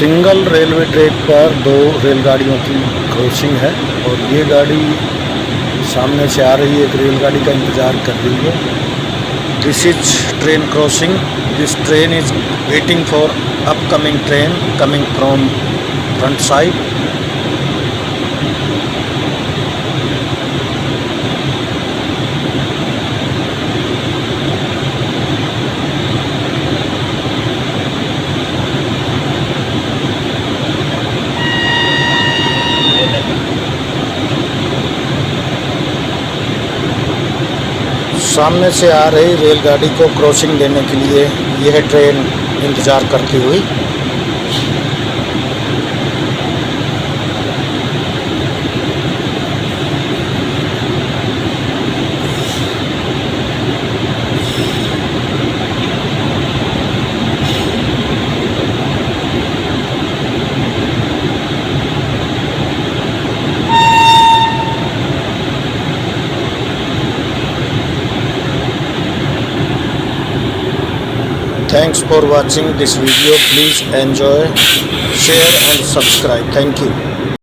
Single railway track पर दो रेलगाड़ियों की क्रॉसिंग है और ये गाड़ी सामने से आ रही है, एक रेलगाड़ी का इंतज़ार कर रही है। This is train crossing. This train is waiting for upcoming train coming from front side. सामने से आ रही रेलगाड़ी को क्रॉसिंग देने के लिए यह ट्रेन इंतज़ार करती हुई। Thanks for watching this video. Please enjoy, share and subscribe. Thank you.